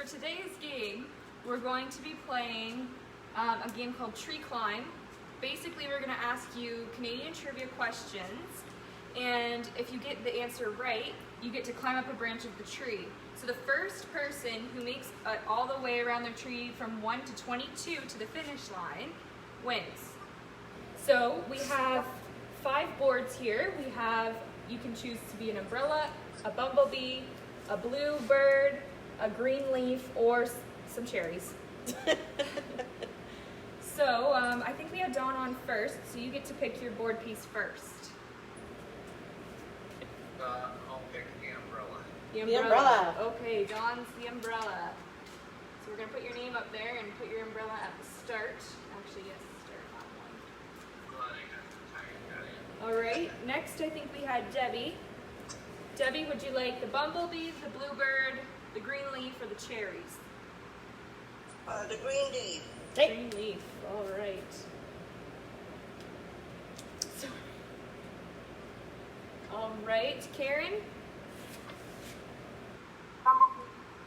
today's game, we're going to be playing a game called Tree Climb. Basically, we're going to ask you Canadian trivia questions, and if you get the answer right, you get to climb up a branch of the tree. So the first person who makes it all the way around their tree from 1 to 22 to the finish line wins. So we have 5 boards here. You can choose to be an umbrella, a bumblebee, a blue bird, a green leaf, or some cherries. So I think we have Dawn on first, so you get to pick your board piece first. I'll pick the umbrella. The umbrella. Okay, Dawn's the umbrella. So we're going to put your name up there and put your umbrella at the start. Actually, yes, start that one. All right, next I think we had Debbie. Debbie, would you like the bumblebee, the bluebird, the green leaf, or the cherries? The green leaf. Green leaf, all right. So, all right, Karen?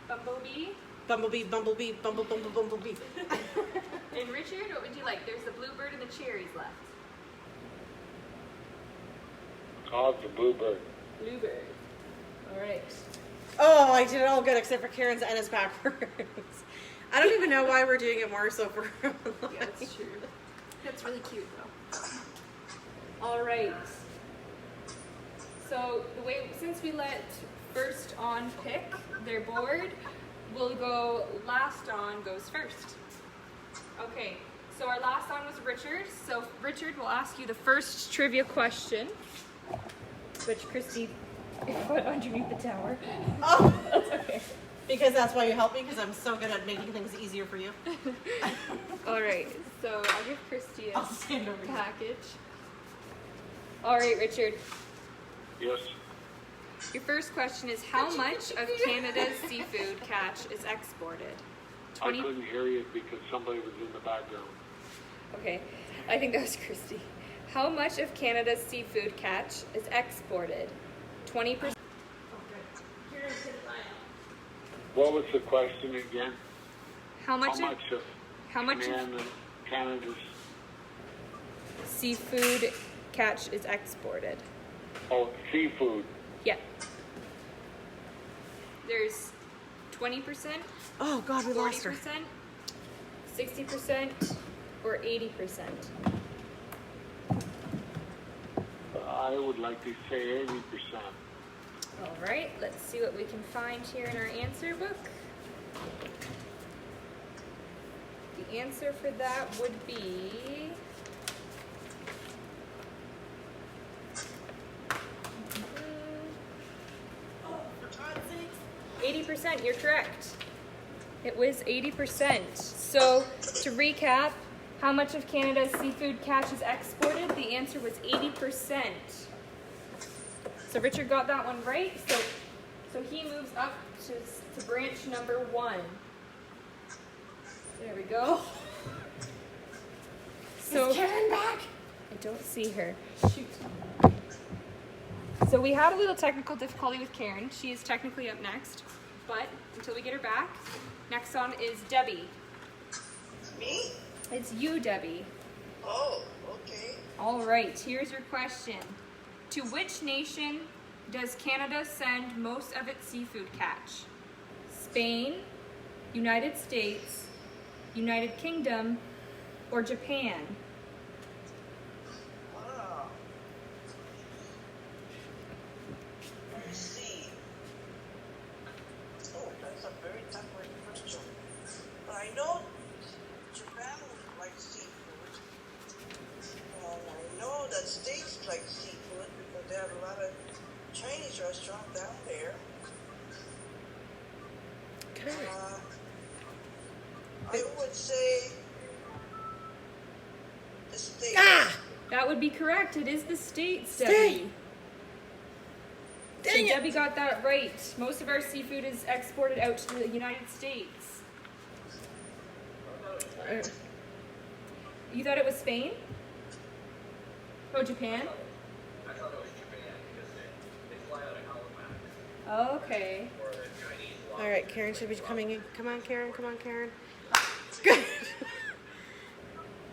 Bumblebee. Bumblebee, bumblebee, bumblebee. And Richard, what would you like? There's the bluebird and the cherries left. I'll have the bluebird. Bluebird. All right. Oh, I did it all good except for Karen's and it's backwards. I don't even know why we're doing it more so for Yeah, that's true. That's really cute, though. All right. So since we let first on pick their board, we'll go last on goes first. Okay. So our last on was Richard. So Richard will ask you the first trivia question, which Christy put underneath the tower. Oh, That's okay. because that's why you help me, because I'm so good at making things easier for you. All right. So I'll give Christy a I'll stand over you. package. All right, Richard. Yes. Your first question is how much of Canada's seafood catch is exported? I couldn't hear you because somebody was in the background. Okay, I think that was Christy. How much of Canada's seafood catch is exported? 20%. What was the question again? How much How much of Canada's? seafood catch is exported? Oh, seafood. Yeah. There's 20%, Oh, God, we lost her. 40%, 60%, or 80%. I would like to say 80%. All right, let's see what we can find here in our answer book. The answer for that would be 80%. You're correct. It was 80%. So to recap, how much of Canada's seafood catch is exported? The answer was 80%. So Richard got that one right. So he moves up to branch number 1. There we go. So Is Karen back? I don't see her. Shoot. So we had a little technical difficulty with Karen. She is technically up next, but until we get her back, next on is Debbie. Me? It's you, Debbie. Oh, okay. All right, here's your question. To which nation does Canada send most of its seafood catch? Spain, United States, United Kingdom, or Japan? Ah. Let me see. Oh, that's a very tough question. But I know Japan would like seafood. And I know that States like seafood because they have a lot of Chinese restaurants down there. Okay. I would say the States. Ah! That would be correct. It is the States, State. Debbie. Dang So it. Debbie got that right. Most of our seafood is exported out to the United States. You thought it was Spain? Oh, Japan? I thought it was Japan because they fly out of Halifax. Okay. Or the Chinese All All right, Karen should be coming in. Come on, Karen. Come on, Karen. Good.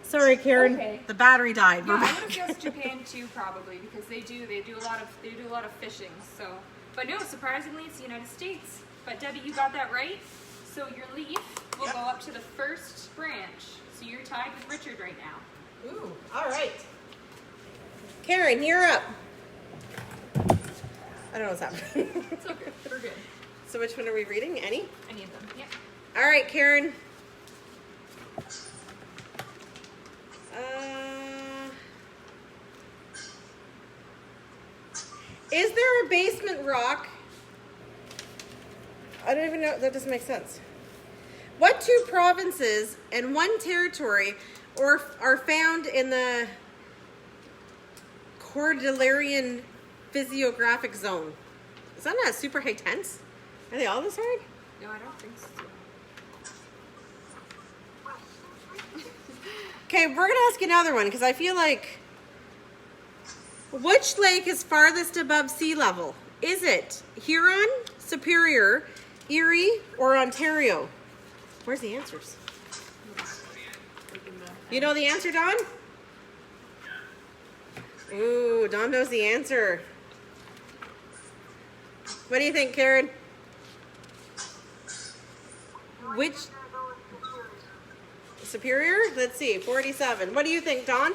Sorry, Karen. Okay. The battery died. Yeah, We're I back. would have guessed Japan too, probably, because they do a lot of fishing. So, but no, surprisingly, it's the United States. But Debbie, you got that right. So your leaf will Yep. go up to the first branch. So you're tied with Richard right now. Ooh, all right. Karen, you're up. I don't know what's happening. It's okay. We're good. So which one are we reading? Any? Any of them? Yep. All right, Karen. Is there a basement rock? I don't even know. That doesn't make sense. What two provinces and one territory are found in the Cordilleran physiographic zone? Is that not super high tense? Are they all this hard? No, I don't think so. Okay, we're gonna ask another one because I feel like, which lake is farthest above sea level? Is it Huron, Superior, Erie, or Ontario? Where's the answers? You know the answer, Don? Ooh, Don knows the answer. What do you think, Karen? Which Superior? Let's see, 47. What do you think, Don?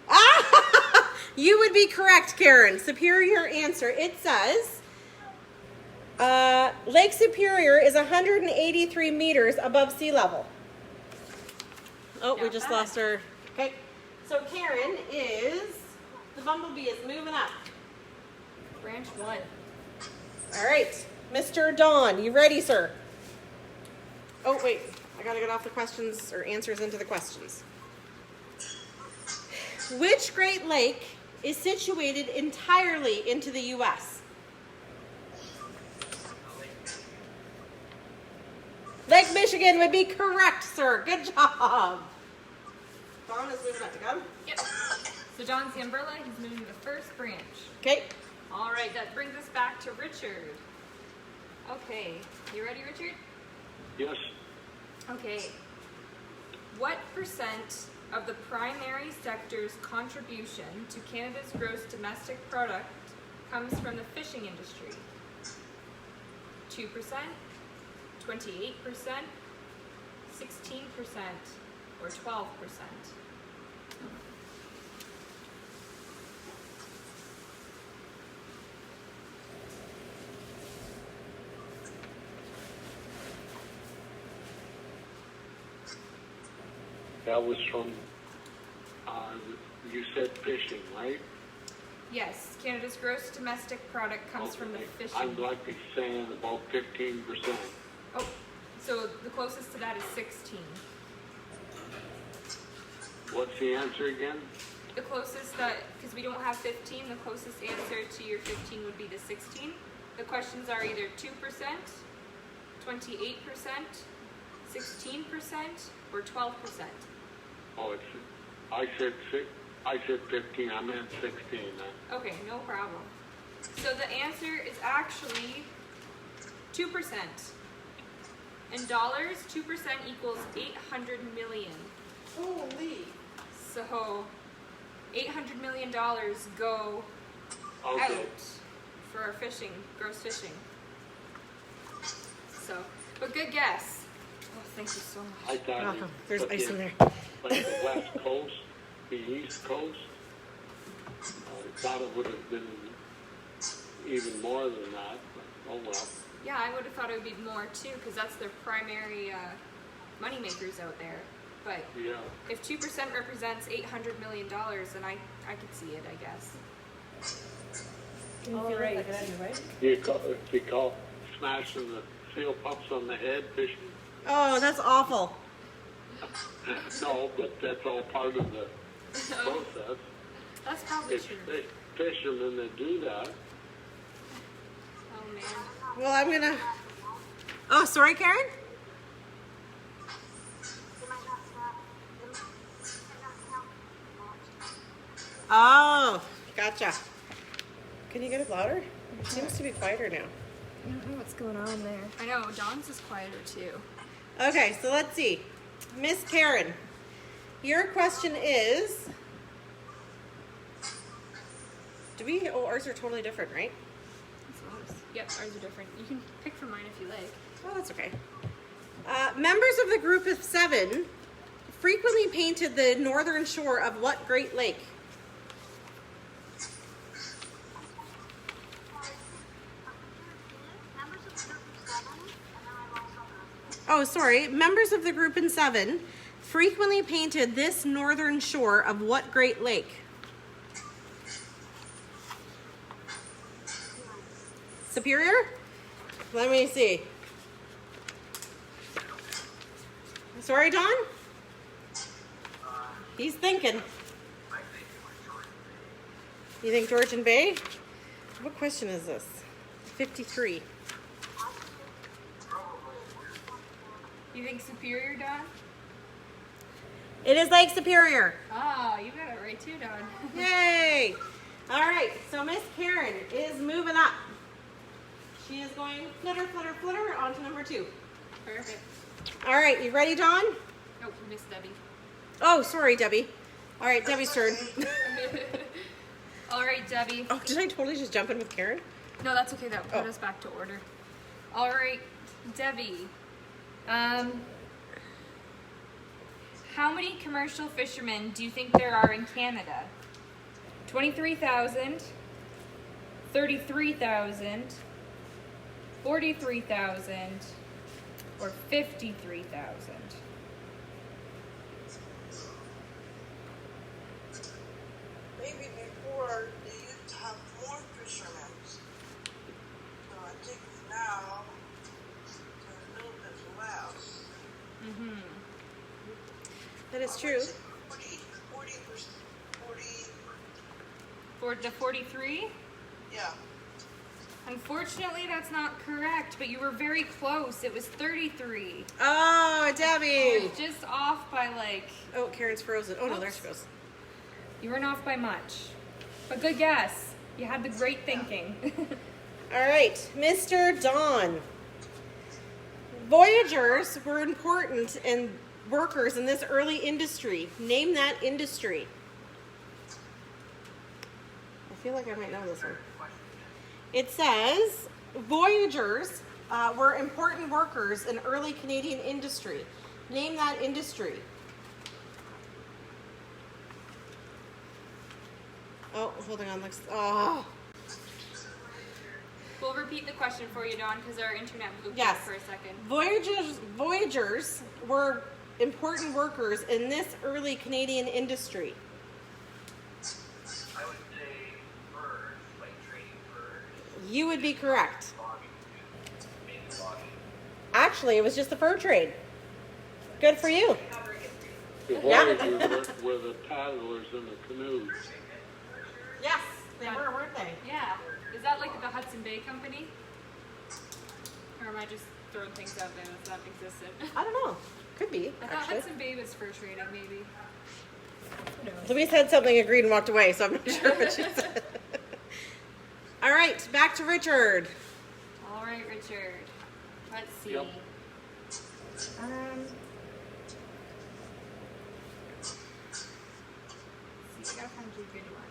Ah! You would be correct, Karen. Superior answer. It says Lake Superior is 183 meters above sea level. Oh, we Not just bad. lost her. Okay. So Karen is, the bumblebee is moving up. Branch 1. All right. Mr. Don, you ready, sir? Oh, wait. I got to get off the questions or answers into the questions. Which Great Lake is situated entirely into the U.S.? Lake Michigan would be correct, sir. Good job. Don is moving up. You got him? Yep. So Don's the umbrella. He's moving to the first branch. Okay. All right, that brings us back to Richard. Okay, you ready, Richard? Yes, Okay. What percent of the primary sector's contribution to Canada's gross domestic product comes from the fishing industry? 2%, 28%, 16%, or 12%? that was from, you said fishing, right? Yes, Canada's gross domestic product comes from the Okay. fishing. I'm likely saying about 15%. Oh, so the closest to that is 16. What's the answer again? The closest that, because we don't have 15, the closest answer to your 15 would be the 16. The questions are either 2%, 28%, 16%, or 12%. Oh, I said 15, I meant 16 then. Okay, no problem. So the answer is actually 2%. In dollars, 2% equals 800 million. Holy. So $800 million go Okay. out for our fishing, gross fishing. So, but good guess. Oh, thank you so much. I thought Welcome. it- There's but ice the- in there. Like the west coast, the east coast, I thought it would have been even more than that, but oh well. Yeah, I would have thought it would be more too, because that's their primary money makers out there. But Yeah, if 2% represents $800 million, then I could see it, I guess. All right. you call smashing the seal pups on the head fishing? Oh, that's awful. No, but that's all part of the process. That's probably It's true. fishermen that do that. Oh man. Well, I'm gonna. Oh, sorry, Karen. Oh, gotcha. Can you get it louder? It seems to be quieter now. I don't know what's going on there. I know, Dawn's is quieter too. Okay, so let's see. Miss Karen, your question is, ours are totally different, right? Yep, ours are different. You can pick from mine if you like. Oh, that's okay. Members of the group of 7 frequently painted the northern shore of what Great Lake? Oh, sorry. Members of the group in 7 frequently painted this northern shore of what Great Lake? Superior? Let me see. Sorry, Don? He's thinking. You think Georgian Bay? What question is this? 53. You think Superior, Dawn? It is Lake Superior. Ah, you got it right too, Dawn. Yay! All right, so Miss Karen is moving up. She is going flitter, flitter, flitter on to number 2. Perfect. All right, you ready, Dawn? Oh, Miss Debbie. Oh, sorry, Debbie. All right, Debbie's turn. All right, Debbie. Oh, did I totally just jump in with Karen? No, that's okay. That put Oh. us back to order. All right, Debbie. How many commercial fishermen do you think there are in Canada? 23,000, 33,000, 43,000, or 53,000? Maybe before they used to have more fishermen. So I think now there's a little bit less. That is true. 40, For the 43? yeah. Unfortunately, that's not correct, but you were very close. It was 33. Oh, You Debbie. were just off by like, Oh, Karen's frozen. Oh, no, there Oops. she goes. you weren't off by much. But good guess. You had the great thinking. All right, Mr. Don. Voyagers were important and workers in this early industry. Name that industry. I feel like I might know this one. It says voyagers were important workers in early Canadian industry. Name that industry. Oh, holding on. Oh, We'll repeat the question for you, Dawn, because our internet blew Yes. for a second. Voyagers were important workers in this early Canadian industry. I would say birds, like trading birds, You would be correct. logging, maybe logging. Actually, it was just the fur trade. Good for you. The Yeah. voyagers were the paddlers in the canoes. Yes, they were, weren't they? Yeah. Is that like the Hudson Bay Company? Or am I just throwing things out there that existed? I don't know. Could be, I thought actually. Hudson Bay was fur trading, maybe. Who knows? Louise said something, agreed, and walked away, so I'm not sure what she said. All right, back to Richard. All right, Richard. Let's see. Yep. See, I gotta find you a good one.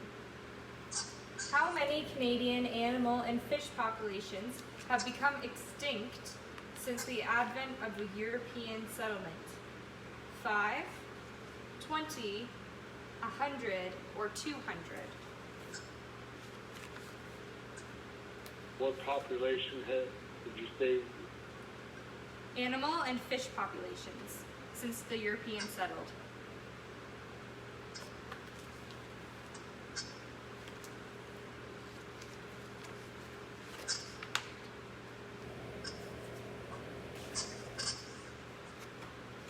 How many Canadian animal and fish populations have become extinct since the advent of the European settlement? 5, 20, 100, or 200? What population did you say? Animal and fish populations since the Europeans settled.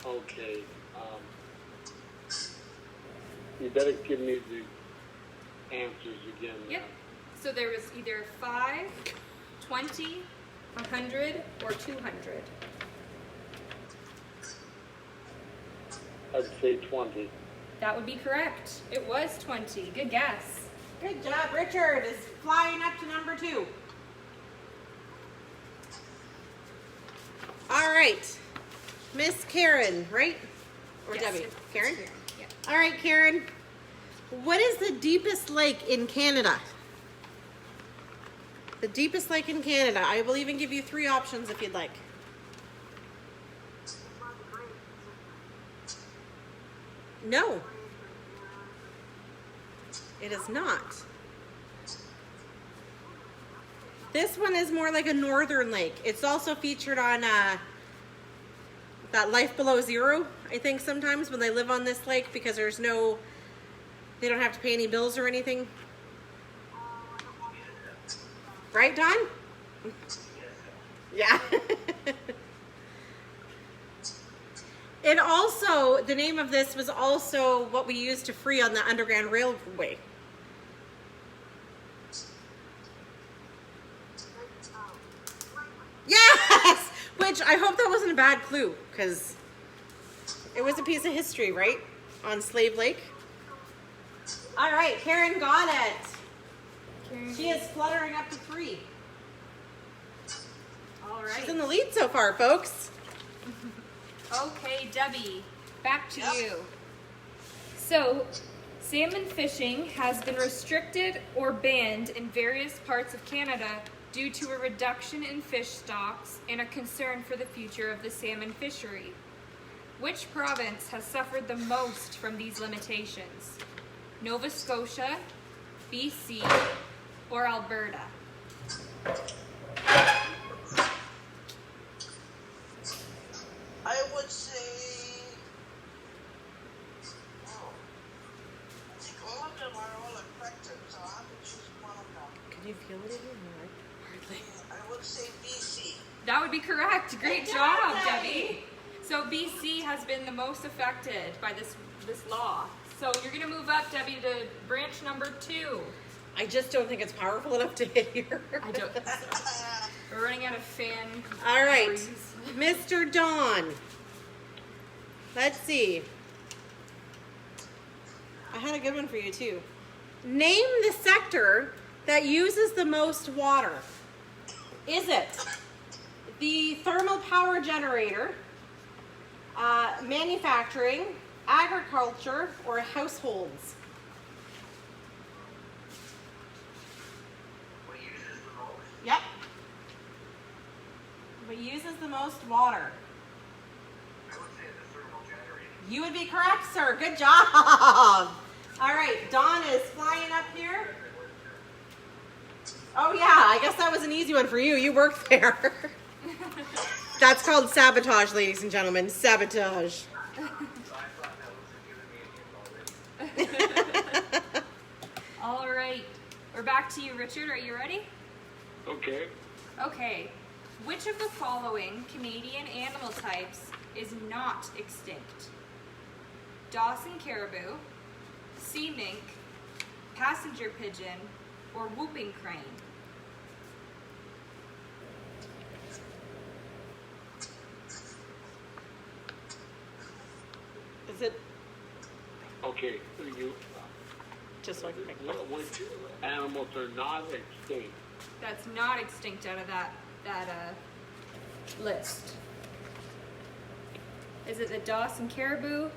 Okay. You better give me the answers again. Yep. So there was either 5, 20, 100, or 200. I'd say 20. That would be correct. It was 20. Good guess. Good job. Richard is flying up to number 2. right. Miss Karen, right? Or Yes, Debbie? it's Karen? Yeah. All right, Karen. What is the deepest lake in Canada? The deepest lake in Canada. I will even give you 3 options if you'd like. No. It is not. This one is more like a northern lake. It's also featured on that Life Below Zero, I think, sometimes when they live on this lake because they don't have to pay any bills or anything. Right, Don? Yeah. It also, the name of this was also what we used to free on the Underground Railway. Yes! Which I hope that wasn't a bad clue, because it was a piece of history, right? On Slave Lake. All right, Karen got it. Karen. She is fluttering up to 3. All right. She's in the lead so far, folks. Okay, Debbie, back to Yep. you. So, salmon fishing has been restricted or banned in various parts of Canada due to a reduction in fish stocks and a concern for the future of the salmon fishery. Which province has suffered the most from these limitations? Nova Scotia, BC, or Alberta? I would say, oh, I think all of them are all affected, so I have to choose one of them. Can you feel it in your heart? I would say BC. That would be correct. Great Good job, job, Debbie. So BC has been the most affected by this law. So you're gonna move up, Debbie, to branch number 2. I just don't think it's powerful enough to hit here. I don't think so. We're running out of fan. All right, breeze. Mr. Don. Let's see. I had a good one for you too. Name the sector that uses the most water. Is it the thermal power generator, manufacturing, agriculture, or households? What uses the most? Yep. What uses the most water? I would say the thermal generator. You would be correct, sir. Good job. All right, Dawn is flying up here. Oh yeah, I guess that was an easy one for you. You worked there. That's called sabotage, ladies and gentlemen. Sabotage. So I thought that was a given already. All right. We're back to you, Richard. Are you ready? Okay. Okay. Which of the following Canadian animal types is not extinct? Dawson caribou, sea mink, passenger pigeon, or whooping crane? Is it Okay. So you, just so I can pick which animals are not extinct? That's not extinct out of that list. Is it the Dawson caribou,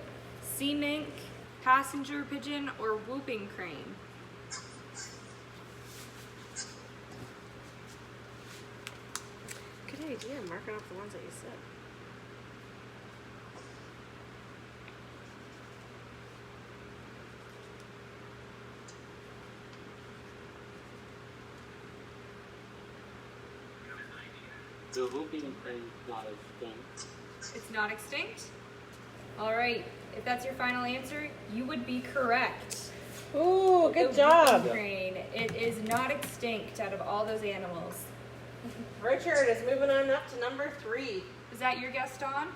sea mink, passenger pigeon, or whooping crane? Good idea, marking off the ones that you said. The whooping crane's not extinct. It's not extinct? All right. If that's your final answer, you would be correct. Ooh, The good job. whooping crane. It is not extinct out of all those animals. Richard is moving on up to number 3. Is that your guess, Dawn?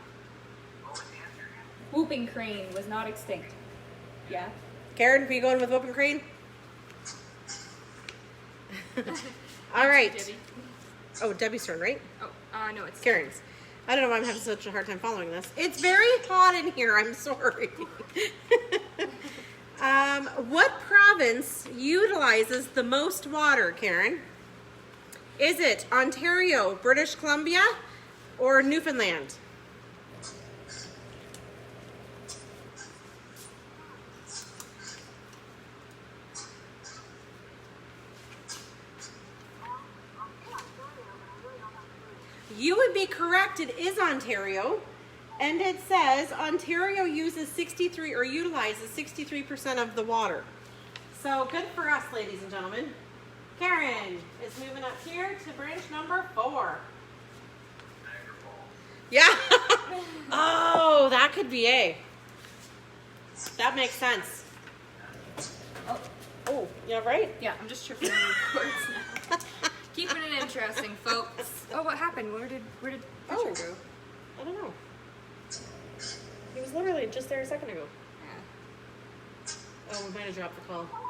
What was the answer again? Whooping crane was not extinct. Yeah? Karen, are you going with whooping crane? All right. Debbie? Oh, Debbie's turn, right? Oh, no, it's Karen's. I don't know why I'm having such a hard time following this. It's very hot in here. I'm sorry. What province utilizes the most water, Karen? Is it Ontario, British Columbia, or Newfoundland? You would be correct. It is Ontario. And it says Ontario uses 63 or utilizes 63% of the water. So good for us, ladies and gentlemen. Karen is moving up here to branch number 4. Niagara Falls. Yeah. Oh, that could be A. That makes sense. Oh, yeah, right? Yeah, I'm just tripping over words now. Keeping it interesting, folks. Oh, what happened? Where did Richard Oh. go? I don't know. He was literally just there a second ago. Yeah. Oh, we might have dropped the call. Uh-oh.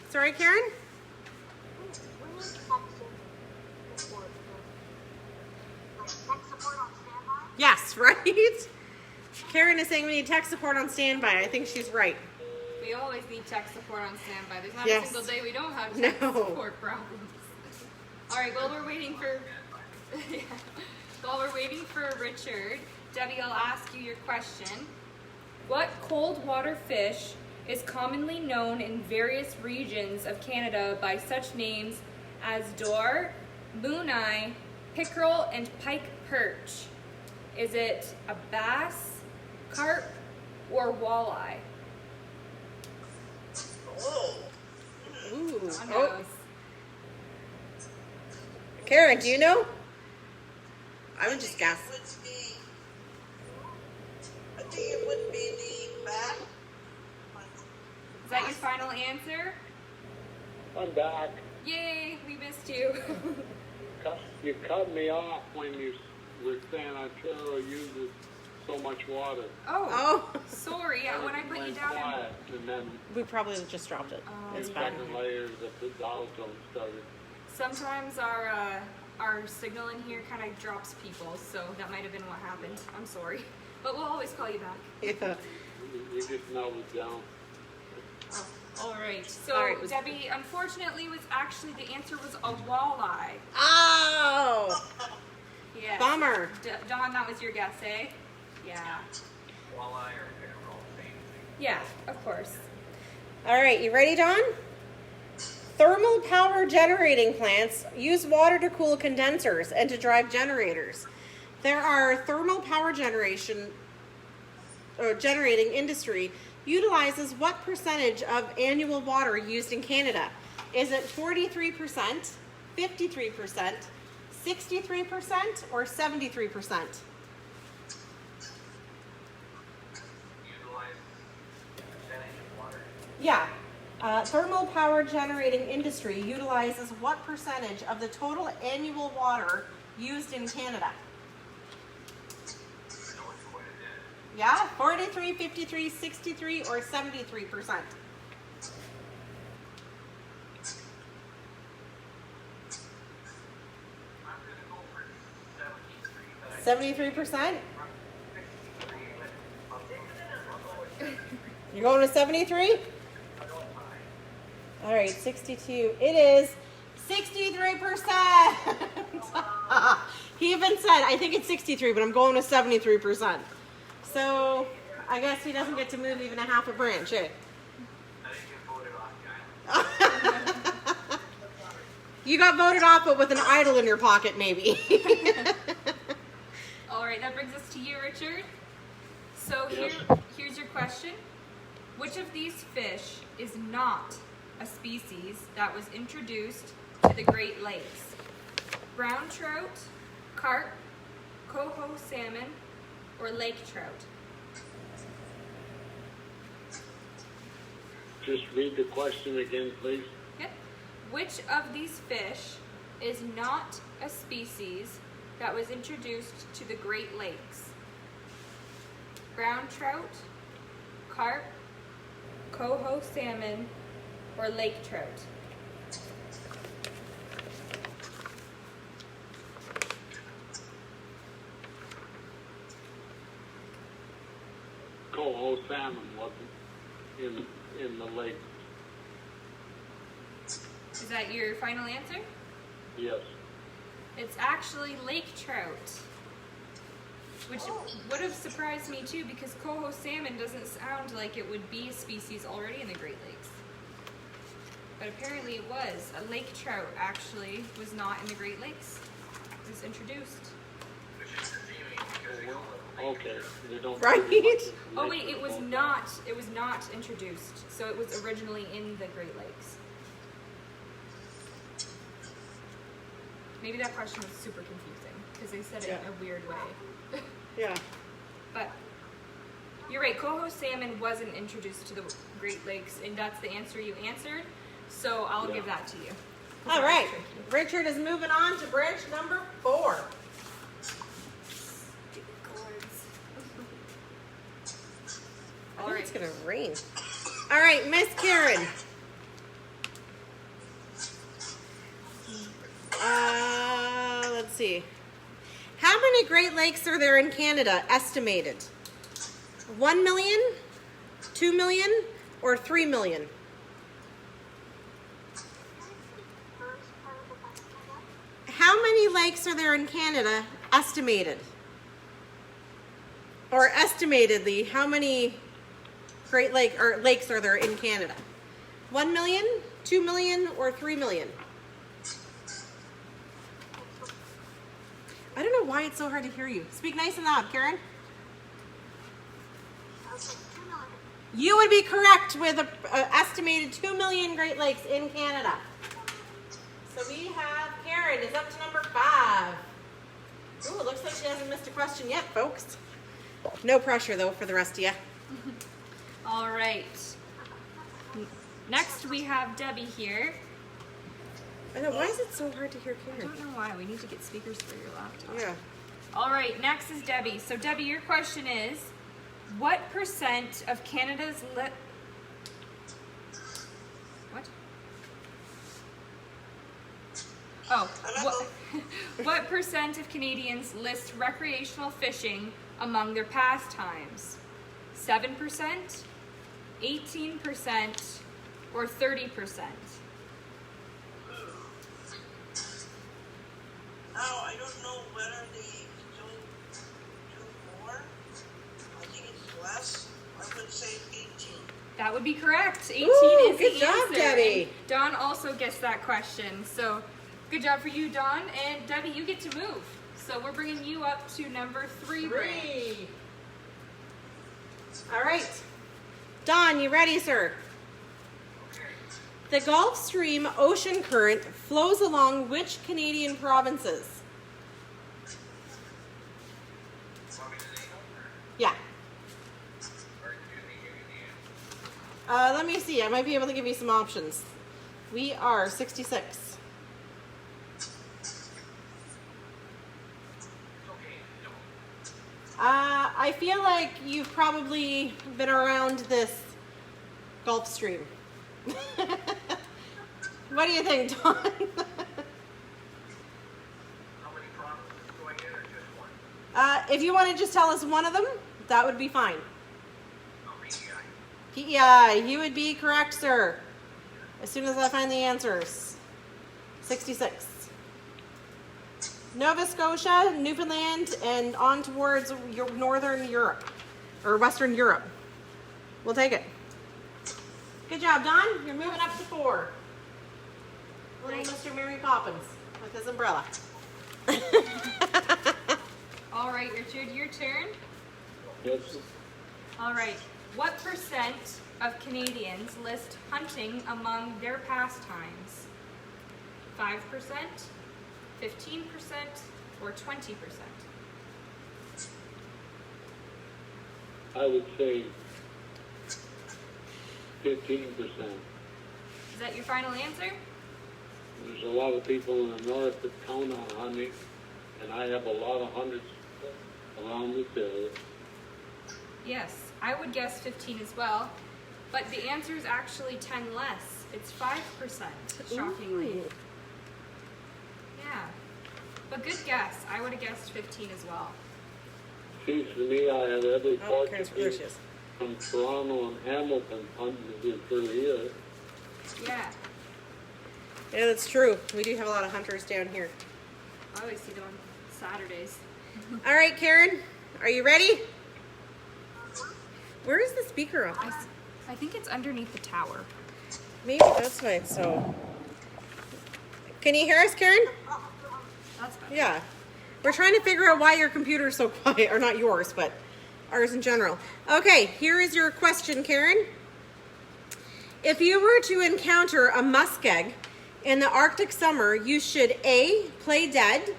Sorry, Karen? Yes, right? Karen is saying we need tech support on standby. I think she's right. We always need tech support on standby. There's not Yes. a single day we don't have tech No. support problems. All right, while we're waiting for Richard, Debbie, I'll ask you your question. What cold water fish is commonly known in various regions of Canada by such names as dorr, mooneye, pickerel, and pike perch? Is it a bass, carp, or walleye? Oh, Ooh. On Oh, those. Karen, do you know? I would just guess. I think it would be the bat. Is that your final answer? I'm back. Yay, we missed you. You cut me off when you were saying Ontario uses so much water. Oh, Oh, sorry. Yeah, when I put you Went down. quiet, and then we probably just dropped it. Oh, It's the fine. second layers of the Dow Jones started. Sometimes our signal in here kind of drops people, so that might have been what happened. I'm sorry, but we'll always call you back. Yeah. You just melted down. Oh, all right. So All right, was- Debbie, unfortunately, was actually the answer was a walleye. Oh, Yes. bummer. Dawn, that was your guess, eh? Yeah. Walleye or pickerel, same thing. Yeah, of course. All right, you ready, Don? Thermal power generating plants use water to cool condensers and to drive generators. There are thermal power generating industry utilizes what percentage of annual water used in Canada? Is it 43%, 53%, 63%, or 73%? Utilize percentage of water. Yeah. Thermal power generating industry utilizes what percentage of the total annual water used in Canada? I know it's quite a bit. Yeah, 43, 53, 63, or 73%? I'm gonna go for 73, but I 73%? 63, but I'll take it. You're going to 73? I'll go with mine. All right, 62. It is 63%. He even said, I think it's 63, but I'm going with 73%. So I guess he doesn't get to move even a half a branch, eh? I think you voted off the island. You got voted off, but with an idol in your pocket, maybe. All right, that brings us to you, Richard. So Yes. here's your question. Which of these fish is not a species that was introduced to the Great Lakes? Brown trout, carp, coho salmon, or lake trout? Just read the question again, please. Yep. Which of these fish is not a species that was introduced to the Great Lakes? Brown trout, carp, coho salmon, or lake trout? Coho salmon wasn't in the lake. Is that your final answer? Yes. It's actually lake trout. Which would have surprised me too, because coho salmon doesn't sound like it would be a species already in the Great Lakes. But apparently it was. A lake trout actually was not in the Great Lakes. It was introduced. Which is confusing because they call it Okay, they don't. Right? Oh wait, it was not introduced. So it was originally in the Great Lakes. Maybe that question was super confusing because they said it in a weird way. Yeah. But you're right, coho salmon wasn't introduced to the Great Lakes, and that's the answer you answered. So I'll give that to you. All right. Richard is moving on to branch number 4. All right. It's gonna rain. All right, Miss Karen. Let's see. How many Great Lakes are there in Canada, estimated? 1 million, 2 million, or 3 million? How many lakes are there in Canada, estimated? Or estimatedly, how many Great Lake or lakes are there in Canada? 1 million, 2 million, or 3 million? I don't know why it's so hard to hear you. Speak nice and loud, Karen. You would be correct with a estimated 2 million Great Lakes in Canada. So we have Karen is up to number 5. Ooh, it looks like she hasn't missed a question yet, folks. No pressure though for the rest of you. All right. Next we have Debbie here. I know, why is it so hard to hear I Karen? don't know why. We need to get speakers for your laptop. Yeah. All right, next is Debbie. So Debbie, your question is, what percent of Canada's What? Oh, what percent of Canadians list recreational fishing among their pastimes? 7%, 18%, or 30%? Now, I don't know whether they do more. I think it's less. I would say 18. That would be correct. 18 Ooh, is good the job, answer. Debbie. And Dawn also gets that question. So good job for you, Dawn. And Debbie, you get to move. So we're bringing you up to number 3 branch. 3. All right. Don, you ready, sir? The Gulf Stream ocean current flows along which Canadian provinces? Want me to name them, Yeah. or do me give you the answer? Let me see. I might be able to give you some options. We are 66. It's okay, don't. I feel like you've probably been around this Gulf Stream. What do you think, Don? How many provinces going in, or just one? If you want to just tell us one of them, that would be fine. I'll be Yeah, you would be correct, sir. As soon as I find the answers. 66. Nova Scotia, Newfoundland, and on towards Northern Europe. Or Western Europe. We'll take it. Good job, Don. You're moving up to 4. Little Mr. Mary Poppins with his umbrella. All right, Richard, your turn. Yes, All right. What percent of Canadians list hunting among their pastimes? 5%, 15%, or 20%? I would say 15%. Is that your final answer? There's a lot of people in the north that count on hunting, and I have a lot of hunters around this area. Yes, I would guess 15 as well. But the answer is actually 10 less. It's 5%, shockingly. Ooh. Yeah. But good guess. I would have guessed 15 as well. Seems to me I had every Oh, Karen's there she Portuguese is. from Toronto and Hamilton hunting here for a year. Yeah. Yeah, that's true. We do have a lot of hunters down here. I always see them on Saturdays. All right, Karen, are you ready? Where is the speaker on? I think it's underneath the tower. Maybe that's why it's so. Can you hear us, Karen? That's better. Yeah. We're trying to figure out why your computer's so quiet, or not yours, but ours in general. Okay, here is your question, Karen. If you were to encounter a muskeg in the Arctic summer, you should A, play dead,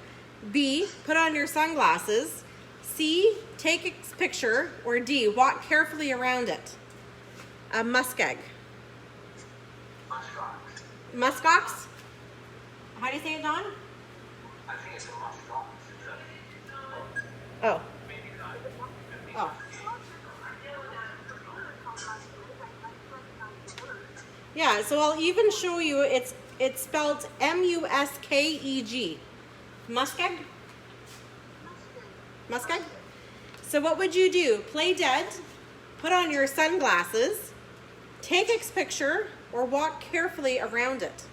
B, put on your sunglasses, C, take a picture, or D, walk carefully around it. A muskeg. Muskox. Muskox? How do you say it, Don? I think it's a muskox. Oh. Maybe not. Oh. Yeah, so I'll even show you it's spelled M-U-S-K-E-G. Muskeg? Muskeg? So what would you do? Play dead, put on your sunglasses, take a picture, or walk carefully around it.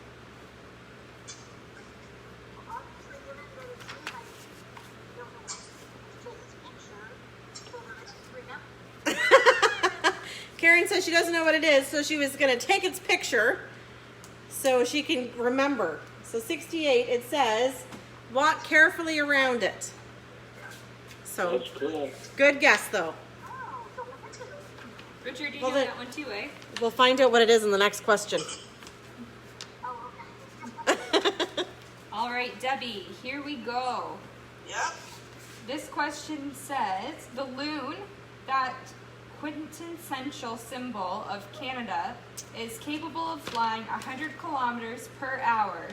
Karen says she doesn't know what it is, so she was going to take its picture so she can remember. So 68, it says, walk carefully around it. So, That's correct. good guess, though. Richard, you Well, know then- that one too, eh? We'll find out what it is in the next question. All right, Debbie, here we go. Yep. This question says the loon, that quintessential symbol of Canada, is capable of flying 100 kilometers per hour.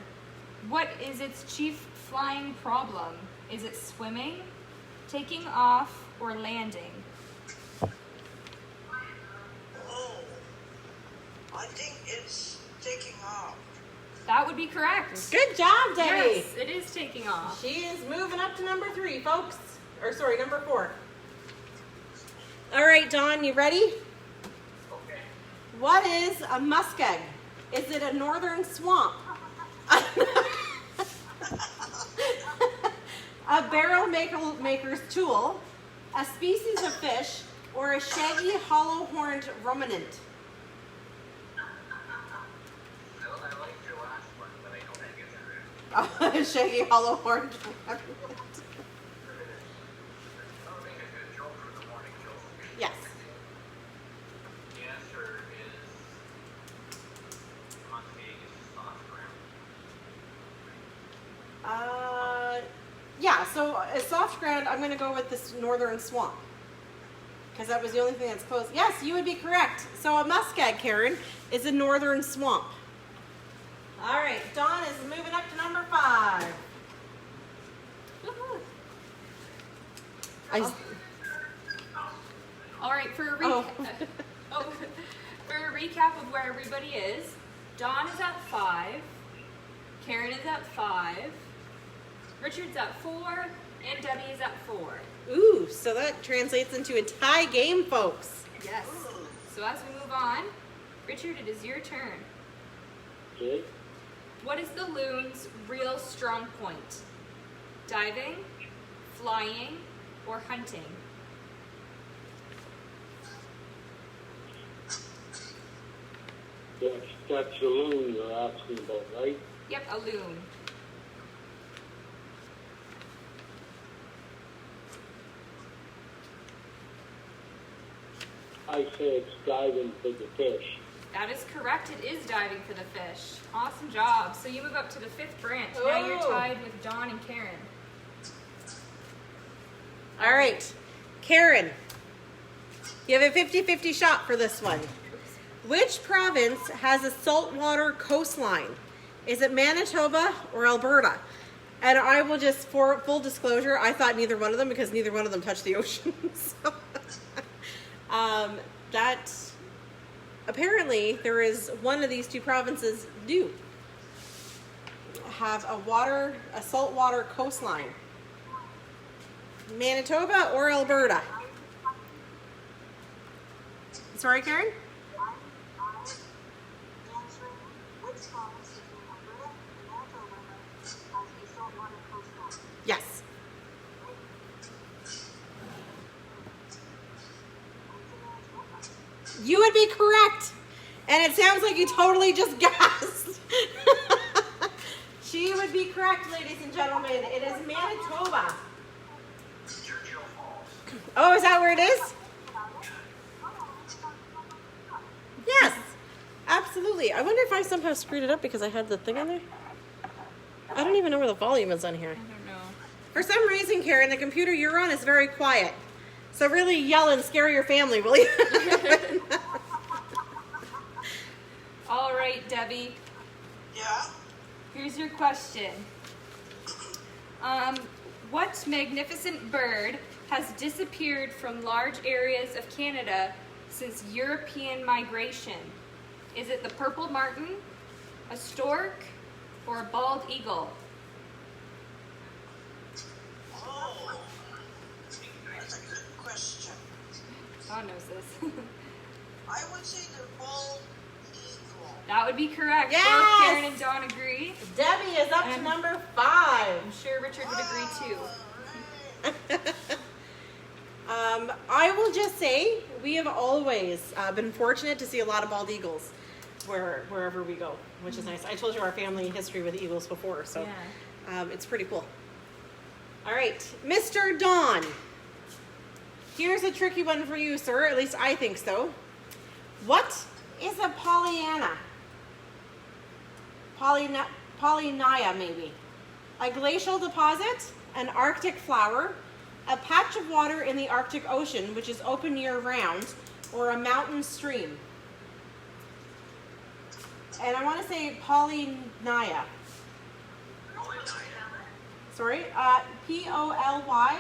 What is its chief flying problem? Is it swimming, taking off, or landing? Oh. I think it's taking off. That would be correct. Good job, Debbie. Yes, it is taking off. She is moving up to number 3, folks. Or sorry, number 4. All right, Dawn, you ready? Okay. What is a muskeg? Is it a northern swamp? A barrel maker's tool, a species of fish, or a shaggy hollow-horned ruminant? I like your last one, but I don't think it's true. A shaggy hollow-horned ruminant. I'll make a good joke for the morning joke. Yes. The answer is Montego soft ground. Yeah, so a soft ground, I'm going to go with this northern swamp. Because that was the only thing that's close. Yes, you would be correct. So a muskeg, Karen, is a northern swamp. All right, Dawn is moving up to number 5. Woohoo. I, All right, for a Oh. for a recap of where everybody is, Dawn is at 5, Karen is at 5, Richard's at 4, and Debbie is at 4. ooh, so that translates into a tie game, folks. Yes. So as we move on, Richard, it is your turn. Okay. What is the loon's real strong point? Diving, flying, or hunting? That's the loon you're asking about, right? Yep, a loon. I say it's diving for the fish. That is correct. It is diving for the fish. Awesome job. So you move up to the 5th branch. Now you're Oh. tied with Dawn and Karen. All right, Karen, you have a 50-50 shot for this one. Which province has a saltwater coastline? Is it Manitoba or Alberta? And I will just, for full disclosure, I thought neither one of them because neither one of them touch the ocean. So, that apparently there is one of these two provinces do have a saltwater coastline. Manitoba or Alberta? Sorry, Karen? You would be correct. And it sounds like you totally just guessed. She would be correct, ladies and gentlemen. It is Manitoba. Churchill Falls. Oh, is that where it is? Yes, absolutely. I wonder if I somehow screwed it up because I had the thing on there. I don't even know where the volume is on here. I don't know. For some reason, Karen, the computer you're on is very quiet. So really yell and scare your family, will you? All right, Debbie. Yeah? Here's your question. What magnificent bird has disappeared from large areas of Canada since European migration? Is it the purple martin, a stork, or a bald eagle? Oh, that's a good question. God knows this. I would say the bald eagle. That would be correct. Yes! Both Karen and Dawn agree. Debbie is up to And- number 5. I'm sure Richard would agree too. Alright. I will just say we have always been fortunate to see a lot of bald eagles wherever we go, which is nice. I told you our family history with eagles before, so it's pretty cool. All right, Mr. Don. Here's a tricky one for you, sir. At least I think so. What is a Pollyanna? Polynia, maybe. A glacial deposit, an Arctic flower, a patch of water in the Arctic Ocean, which is open year-round, or a mountain stream. And I want to say Polynia. Sorry, Polynya.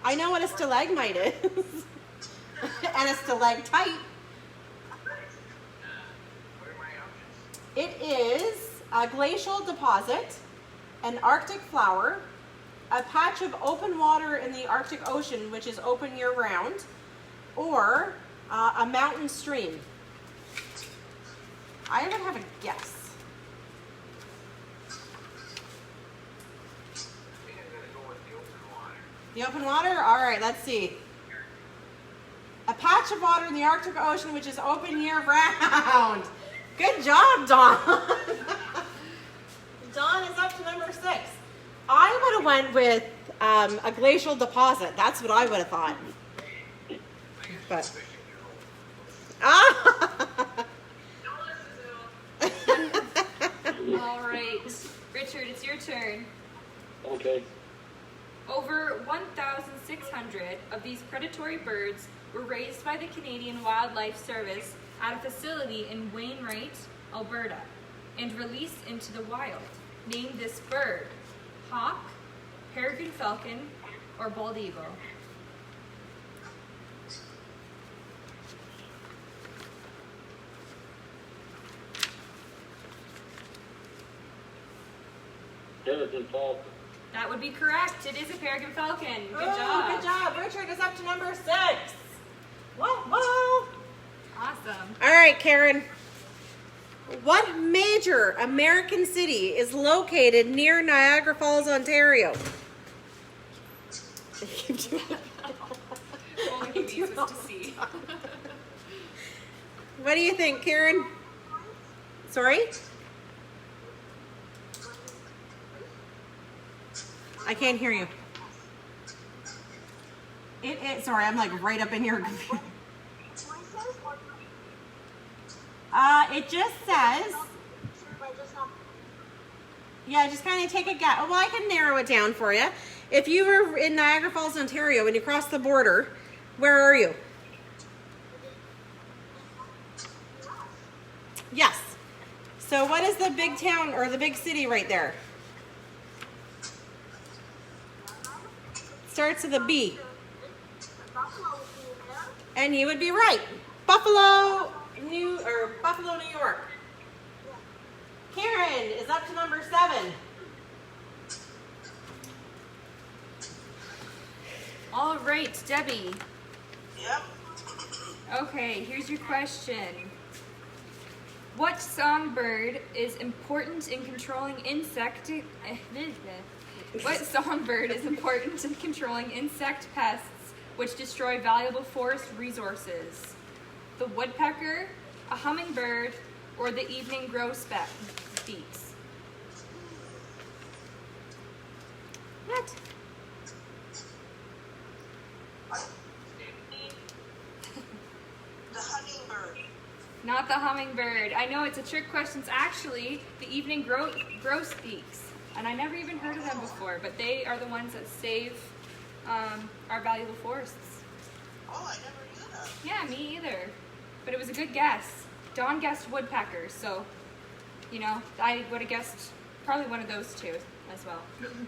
I know what a stalagmite is. And a stalactite. What are my options? It is a glacial deposit, an Arctic flower, a patch of open water in the Arctic Ocean, which is open year-round, or a mountain stream. I would have a guess. I think I'm gonna go with the open water. The open water? All right, let's see. A patch of water in the Arctic Ocean, which is open year-round. Good job, Dawn. Dawn is up to number 6. I would have went with a glacial deposit. That's what I would have thought. But All right, Richard, it's your turn. Okay. Over 1,600 of these predatory birds were raised by the Canadian Wildlife Service at a facility in Wainwright, Alberta, and released into the wild. Name this bird: hawk, peregrine falcon, or bald eagle. Peregrine falcon. That would be correct. It is a peregrine falcon. Good Oh, job. good job. Richard is up to number 6. Whoa. Awesome. All right, Karen. What major American city is located near Niagara Falls, Ontario? Only he needs us to see. What do you think, Karen? Sorry? I can't hear you. Sorry, I'm like right up in your computer. It just says, yeah, just kind of take a guess. Well, I can narrow it down for you. If you were in Niagara Falls, Ontario, and you crossed the border, where are you? Yes. So what is the big town or the big city right there? Starts with a B. And you would be right. Buffalo, New York. Karen is up to number 7. All right, Debbie. Yep. Okay, here's your question. What songbird is important in controlling What songbird is important in controlling insect pests which destroy valuable forest resources? The woodpecker, a hummingbird, or the evening grosbeaks? What? The hummingbird. Not the hummingbird. I know it's a trick question. It's actually the evening grosbeaks. And I never even heard of them before, but they are the ones that save our valuable forests. Oh, I never knew that. Yeah, me either. But it was a good guess. Dawn guessed woodpeckers, so, you know, I would have guessed probably one of those two as well. Bugs on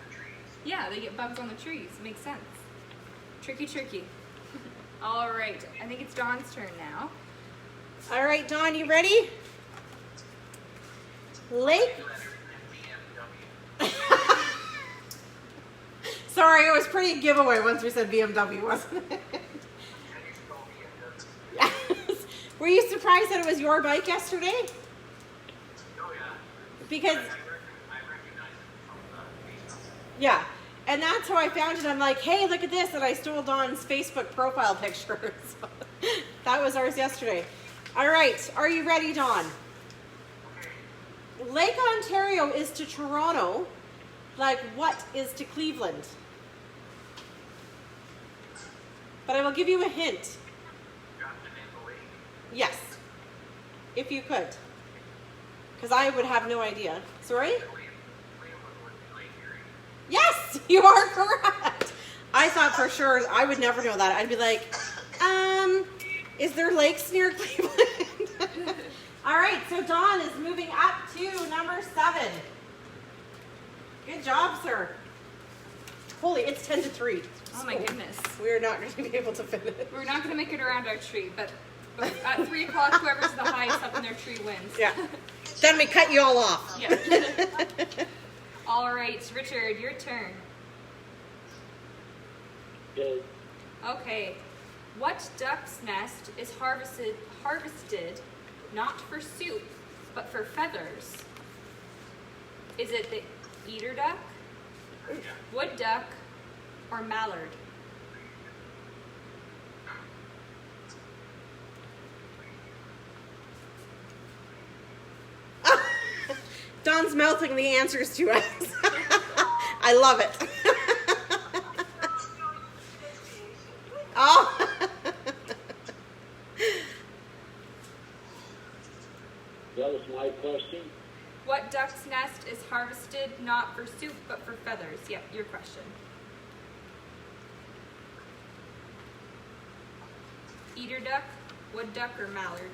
the trees. Yeah, they get bugs on the trees. Makes sense. Tricky. All right, I think it's Dawn's turn now. All right, Dawn, you ready? Lake. BMW. Sorry, it was pretty giveaway once we said BMW, wasn't it? Can you spell BMW? Yes. Were you surprised that it was your bike yesterday? Oh, yeah. Because, I recognize it from Facebook. yeah. And that's how I found it. I'm like, hey, look at this. And I stole Dawn's Facebook profile picture. So, that was ours yesterday. All right. Are you ready, Dawn? Lake Ontario is to Toronto like what is to Cleveland? But I will give you a hint. Got the name of the lake. Yes. If you could. Because I would have no idea. Sorry? Cleveland would be Lake Erie. Yes, you are correct. I thought for sure I would never know that. I'd be like, is there lakes near Cleveland? All right, so Dawn is moving up to number 7. Good job, sir. Holy, it's 10-3. Oh my goodness. We're not going to be able to finish. We're not going to make it around our tree, but at 3 o'clock, whoever's the highest up in their tree wins. Yeah. Then we cut you all off. Yeah. All right, Richard, your turn. Okay. Okay. What duck's nest is harvested not for soup, but for feathers? Is it the eider duck, wood duck, or mallard? Dawn's mouthing the answers to us. I love it. Oh. That was my question. What duck's nest is harvested not for soup, but for feathers? Yep, your question. Eider duck, wood duck, or mallard?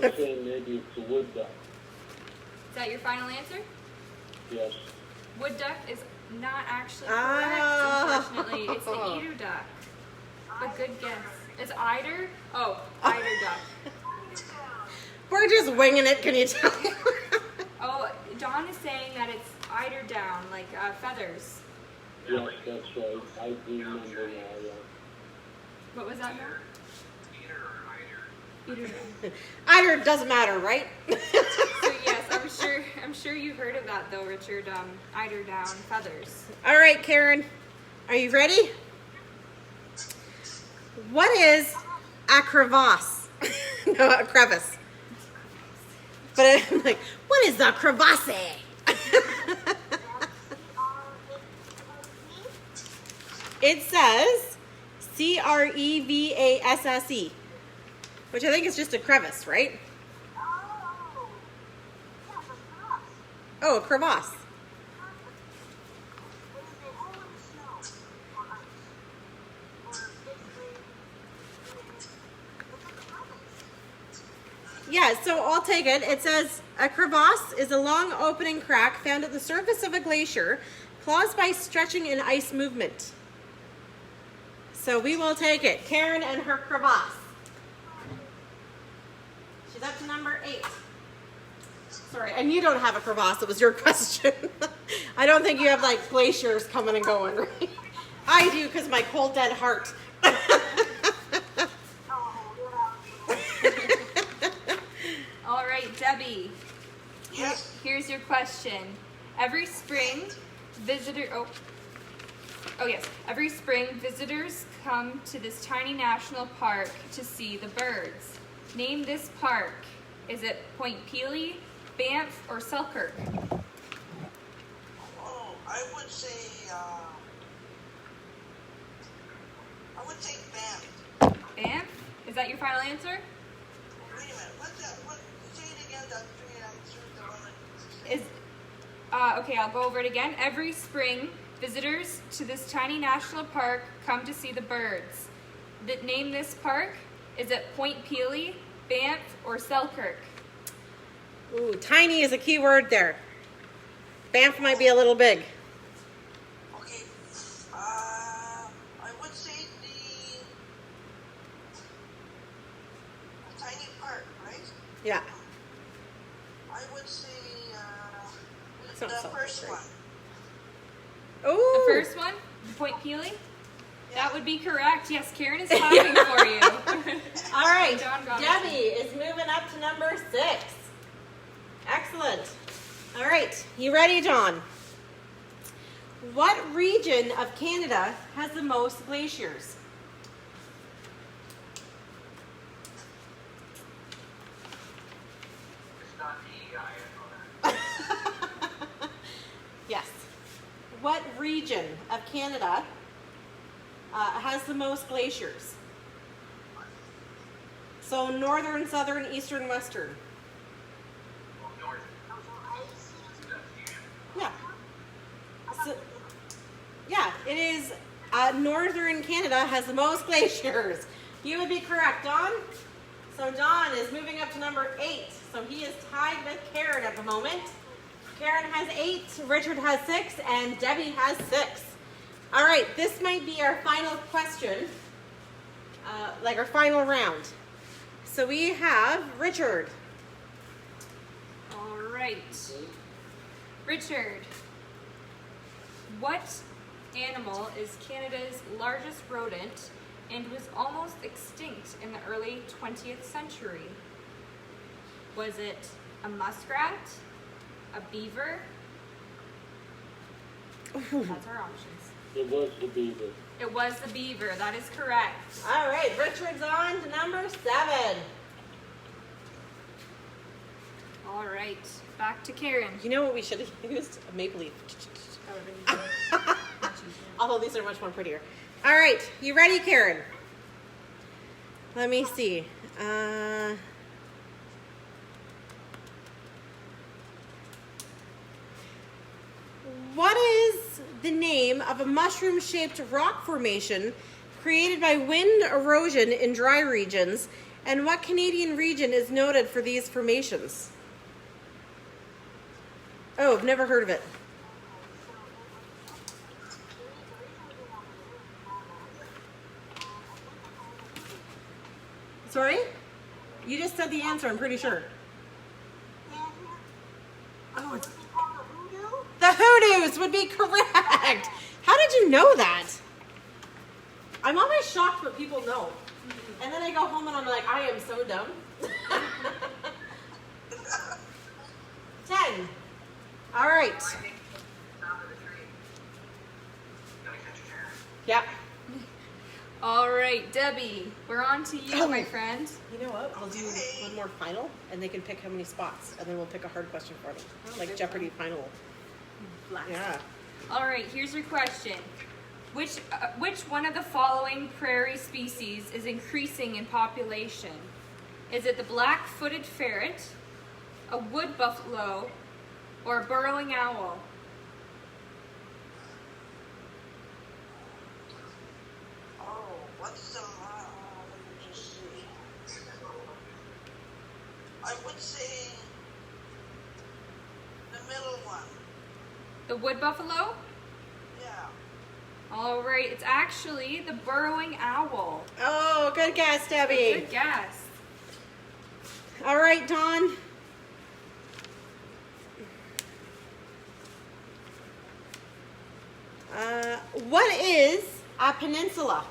I'm saying maybe it's a wood duck. Is that your final answer? Yes. Wood duck is not actually Ah. correct, unfortunately. It's the eider duck. A good guess. It's eider? Oh, eider duck. We're just winging it, can you tell? Oh, Dawn is saying that it's eider down, like feathers. Yes, that's right. I do remember now, yeah. What was that now? Either or either. Eider down. Either doesn't matter, right? So yes, I'm sure you've heard of that though, Richard. Eider down, feathers. All right, Karen, are you ready? What is a crevasse? No, a crevice. But I'm like, what is a crevasse? It says Crevasse, which I think is just a crevice, right? Oh, a crevasse. Yeah, so I'll take it. It says a crevasse is a long opening crack found at the surface of a glacier caused by stretching in ice movement. So we will take it. Karen and her crevasse. She's up to number 8. Sorry, and you don't have a crevasse. It was your question. I don't think you have like glaciers coming and going, right? I do because my cold dead heart. All right, Debbie. Yes. Here's your question. Every spring, Every spring, visitors come to this tiny national park to see the birds. Name this park. Is it Point Pelee, Banff, or Selkirk? Oh, I would say Banff. Banff? Is that your final answer? Wait a minute, what's that? What? Say it again. That three answers. The one that. Is okay, I'll go over it again. Every spring, visitors to this tiny national park come to see the birds. Name this park. Is it Point Pelee, Banff, or Selkirk? Ooh, tiny is a key word there. Banff might be a little big. Okay. I would say the tiny park, right? Yeah. I would say It's the not Selkirk, first right? one. Ooh. The first one, Point Pelee? That would be correct. Yes, Karen is clapping for you. All right, John got it. Debbie is moving up to number 6. Excellent. All right, you ready, John? What region of Canada has the most glaciers? It's not PEI, I know that. Yes. What region of Canada has the most glaciers? So northern, southern, eastern, western. Well, north. That's you. Yeah. So, yeah, it is northern Canada has the most glaciers. You would be correct, Don. So Don is moving up to number 8. So he is tied with Karen at the moment. Karen has 8, Richard has 6, and Debbie has 6. All right, this might be our final question, like our final round. So we have Richard. All right. Richard, what animal is Canada's largest rodent and was almost extinct in the early 20th century? Was it a muskrat, a beaver? That's our options. It was the beaver. It was the beaver. That is correct. All right, Richard's on to number 7. All right. Back to Karen. You know what we should have used? A maple leaf. Although these are much more prettier. All right, you ready, Karen? Let me see. What is the name of a mushroom-shaped rock formation created by wind erosion in dry regions, and what Canadian region is noted for these formations? Oh, I've never heard of it. Sorry? You just said the answer, I'm pretty sure. Oh, it's... The hoodoos would be correct. How did you know that? I'm always shocked what people know. And then I go home and I'm like, I am so dumb. 10. All right. I think top of the tree. Gotta catch a chair. Yep. All right, Debbie, we're on to you, my friend. You know what? We'll do one more final, and they can pick how many spots, and then we'll pick a hard question for them, like Jeopardy final. Yeah. All right, here's your question. Which one of the following prairie species is increasing in population? Is it the black-footed ferret, a wood buffalo, or a burrowing owl? Oh, what's the? Let me just see. I would say the middle one. The wood buffalo? Yeah. All right, it's actually the burrowing owl. Oh, good guess, Debbie. Good guess. All right, Dawn. What is a peninsula?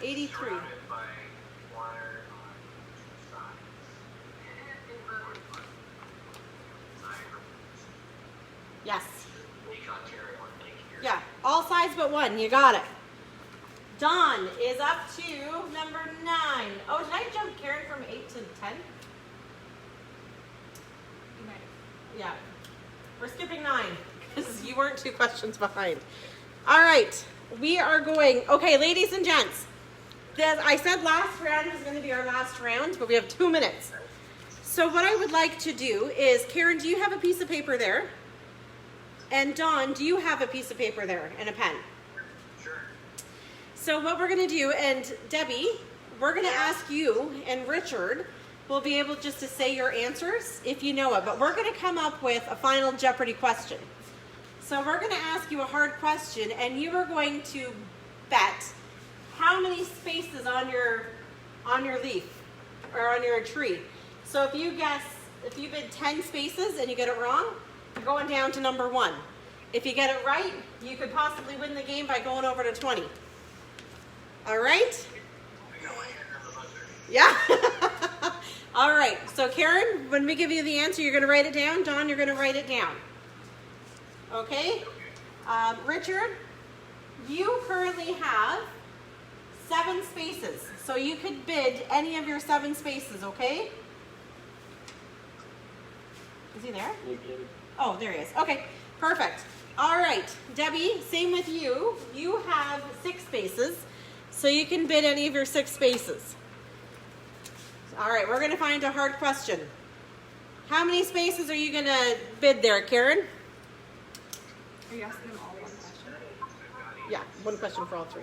83. Surrounded by water on two sides. All sides but one. You got it. Dawn is up to number 9. Oh, did I jump Karen from 8 to 10? You might have. Yeah. We're skipping 9 because you weren't 2 questions behind. All right. We are going. Okay, ladies and gents. I said last round was going to be our last round, but we have 2 minutes. So what I would like to do is, Karen, do you have a piece of paper there? And Dawn, do you have a piece of paper there and a pen? Sure. So what we're going to do, and Debbie, we're going to ask you, and Richard will be able just to say your answers if you know it, but we're going to come up with a final Jeopardy question. So we're going to ask you a hard question, and you are going to bet how many spaces on your leaf or on your tree. So if you bid 10 spaces and you get it wrong, you're going down to number 1. If you get it right, you could possibly win the game by going over to 20. All right? I got my hand on the buzzer. Yeah. All right. So Karen, when we give you the answer, you're going to write it down. Dawn, you're going to write it down. Okay? Richard, you currently have 7 spaces. So you could bid any of your 7 spaces, okay? Is he there? Okay. Oh, there he is. Okay, perfect. All right, Debbie, same with you. You have 6 spaces, so you can bid any of your 6 spaces. All right, we're going to find a hard question. How many spaces are you going to bid there, Karen? Are you asking them all one question? Yeah, 1 question for all 3.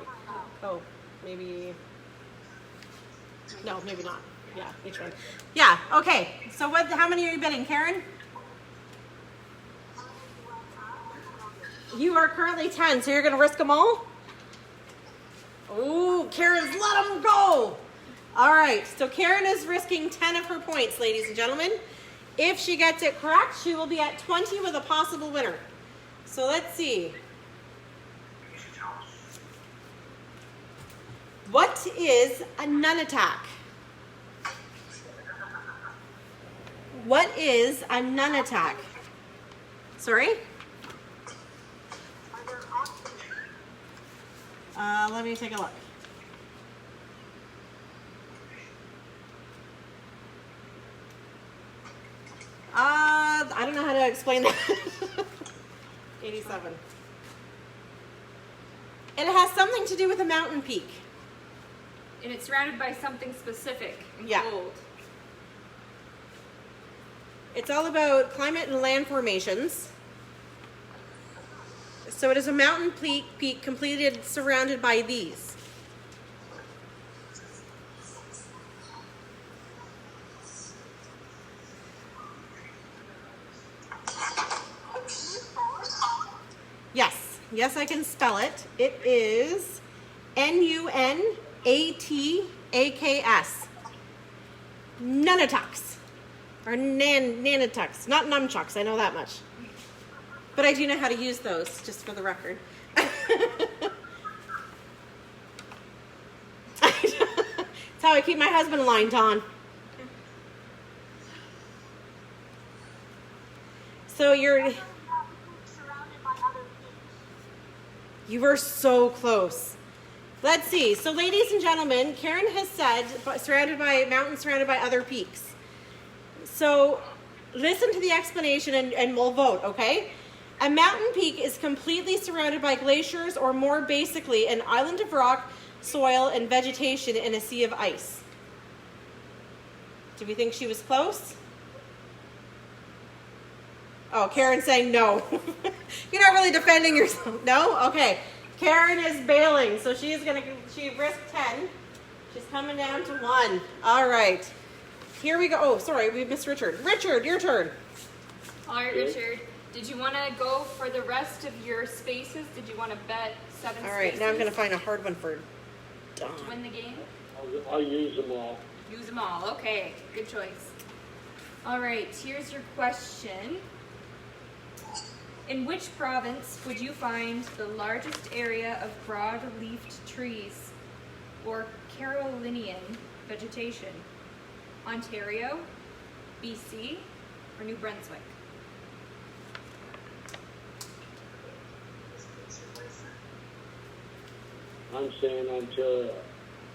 Oh, maybe. No, maybe not. Yeah, each one. Yeah, okay. So how many are you bidding, Karen? You are currently 10, so you're going to risk them all? Ooh, Karen's let them go. All right, so Karen is risking 10 of her points, ladies and gentlemen. If she gets it correct, she will be at 20 with a possible winner. So let's see. You should tell us. What is a nun attack? What is a nun attack? Sorry? Let me take a look. I don't know how to explain that. 87. It has something to do with a mountain peak. And it's surrounded by something specific and Yeah. cold. It's all about climate and land formations. So it is a mountain peak completed surrounded by these. Yes, I can spell it. It is Nunataks. Nunataks. Or nanatucks. Not numchucks, I know that much. But I do know how to use those, just for the record. That's how I keep my husband aligned, Dawn. So you were so close. Let's see. So ladies and gentlemen, Karen has said surrounded by mountains, surrounded by other peaks. So listen to the explanation and we'll vote, okay? A mountain peak is completely surrounded by glaciers, or more basically, an island of rock, soil, and vegetation in a sea of ice. Do we think she was close? Oh, Karen's saying no. You're not really defending yourself. No? Okay. Karen is bailing, so she risked 10. She's coming down to 1. All right. Here we go. Oh, sorry, we missed Richard. Richard, your turn. All right, Richard. Did you want to go for the rest of your spaces? Did you want to bet 7 spaces? All right, now I'm going to find a hard one for Dawn. to win the game? I'll use them all. Use them all. Okay, good choice. All right, here's your question. In which province would you find the largest area of broad-leafed trees or Carolinian vegetation? Ontario, BC, or New Brunswick? I'm saying Ontario.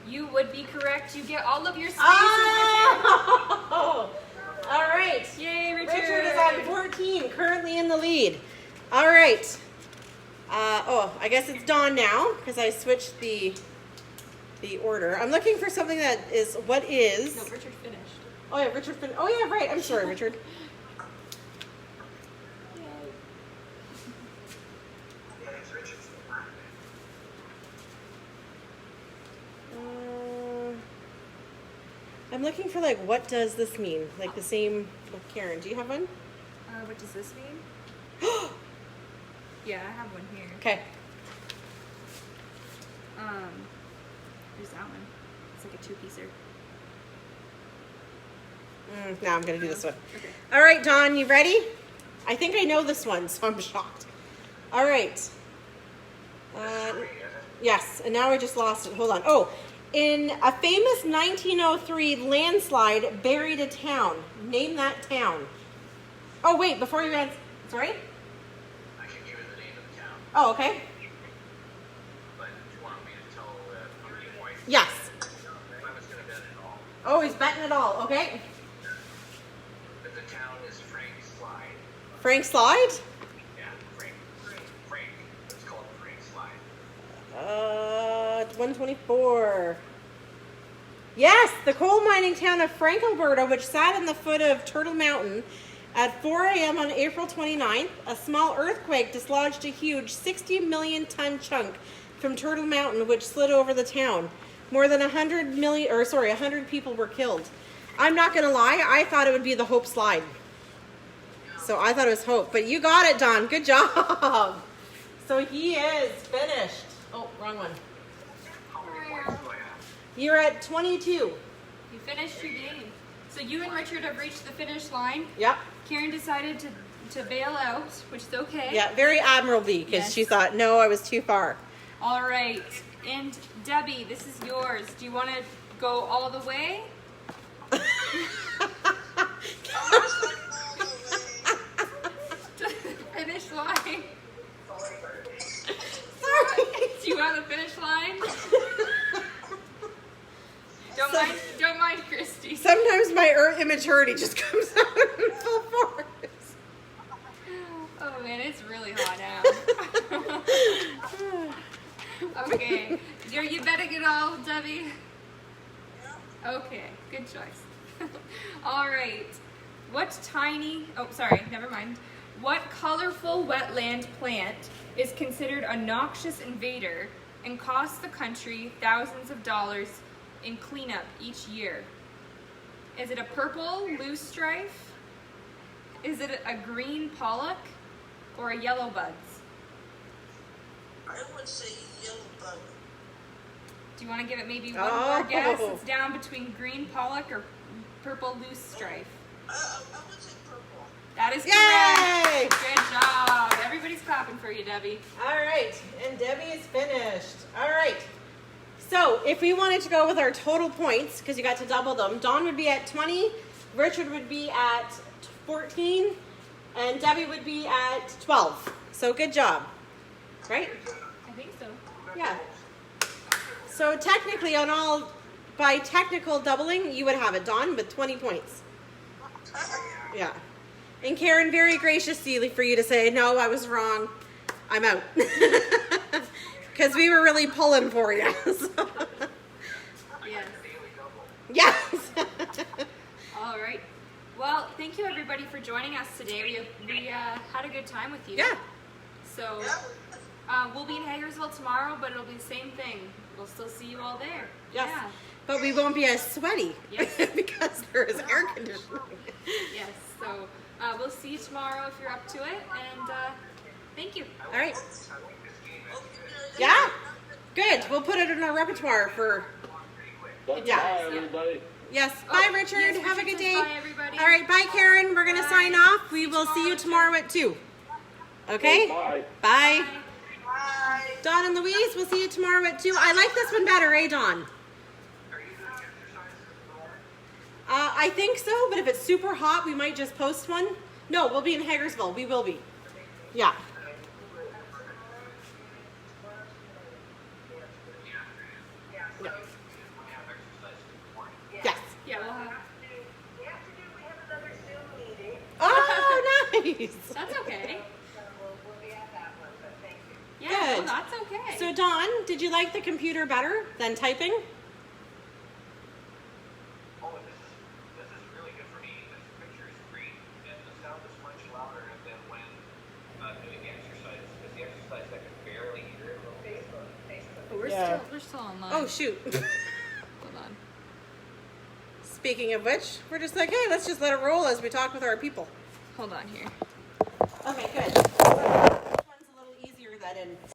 You would be correct. You get all of your spaces, Oh! All right. Richard. Yay, Richard. Richard is on 14, currently in the lead. All right. I guess it's Dawn now because I switched the order. I'm looking for something that is what is. No, Richard finished. Oh yeah, Richard. Oh yeah, right. I'm sorry, Richard. Yeah, it's Richard's. I'm looking for like what does this mean? Like the same. Well, Karen, do you have one? What does this mean? Yeah, I have one here. Okay. There's that one. It's like a two-piecer. Now I'm gonna do this one. Okay. All right, Dawn, you ready? I think I know this one, so I'm shocked. All right. Yes, and now I just lost it. Hold on. Oh, in a famous 1903 landslide buried a town. Name that town. Oh, wait, before you answer. Sorry? I can give you the name of the town, Oh, okay. but do you want me to tell how many points? Yes. I was going to bet it all. Oh, he's betting it all. Okay. But the town is Frank Slide. Frank Slide? Yeah, Frank. It's called Frank Slide. 124. Yes, the coal mining town of Frank, Alberta, which sat in the foot of Turtle Mountain at 4 a.m. on April 29th. A small earthquake dislodged a huge 60 million ton chunk from Turtle Mountain, which slid over the town. More than 100 people were killed. I'm not gonna lie, I thought it would be the Hope Slide. So I thought it was Hope, but you got it, Don. Good job. So he is finished. Oh, wrong one. How many points do I have? You're at 22. You finished your game. So you and Richard have reached the finish line. Yep. Karen decided to bail out, which is okay. Yeah, very admirably, because Yes. she thought, no, I was too far. All right. And Debbie, this is yours. Do you want to go all the way? To the finish line? Sorry. Do you want the finish line? Don't mind Christy. Sometimes my immaturity just comes out in full force. Oh man, it's really hot out. Okay. Are you betting it all, Debbie? Okay, good choice. All right. Never mind. What colorful wetland plant is considered a noxious invader and costs the country thousands of dollars in cleanup each year? Is it a purple loosestrife? Is it a green pollock or a yellow buds? I would say yellow bug. Do you want to give it maybe one Oh. more guess? It's down between green pollock or purple loosestrife. I would say purple. That is Yay! correct. Good job. Everybody's clapping for you, Debbie. All right, and Debbie is finished. All right. So if we wanted to go with our total points, because you got to double them, Dawn would be at 20, Richard would be at 14, and Debbie would be at 12. So good job. Right? I think so. Yeah. So technically by technical doubling, you would have it, Dawn, with 20 points. Yeah. And Karen, very graciously for you to say, no, I was wrong. I'm out. Because we were really pulling for you. So. Yes. Yes. All right. Well, thank you everybody for joining us today. We had a good time with you. Yeah. So we'll be in Hagersville tomorrow, but it'll be the same thing. We'll still see you all there. Yes. Yeah. But we won't be as sweaty. Yes. Because there is air conditioning. Yes. So we'll see you tomorrow if you're up to it. And thank you. All right. Yeah. Good. We'll put it in our repertoire for. Bye, Yeah. everybody. Yes. Bye, Oh, Richard. yes, Have a Richard good says day. bye, everybody. All right. Bye, Karen. We're going to Bye. sign off. We See you will see you tomorrow, tomorrow at 2. Okay? Bye. Bye. Bye. Dawn and Louise, we'll see you tomorrow at 2. I like this one better, eh, Dawn? Are you doing exercises tomorrow? I think so, but if it's super hot, we might just post one. No, we'll be in Hagersville. We will be. Yeah. Yeah, Jeez. That's okay. We'll be at that one, but thank you. Yeah, Good. no, that's okay. So Dawn, did you like the computer better than typing? Oh, this is really good for me. This picture is great, and the sound is much louder than when doing exercises. Because the exercise I can barely hear it. Facebook. But we're still online. Oh shoot. Hold on. Speaking of which, we're just like, hey, let's just let it roll as we talk with our people. Hold on here. Okay, good. This one's a little easier than in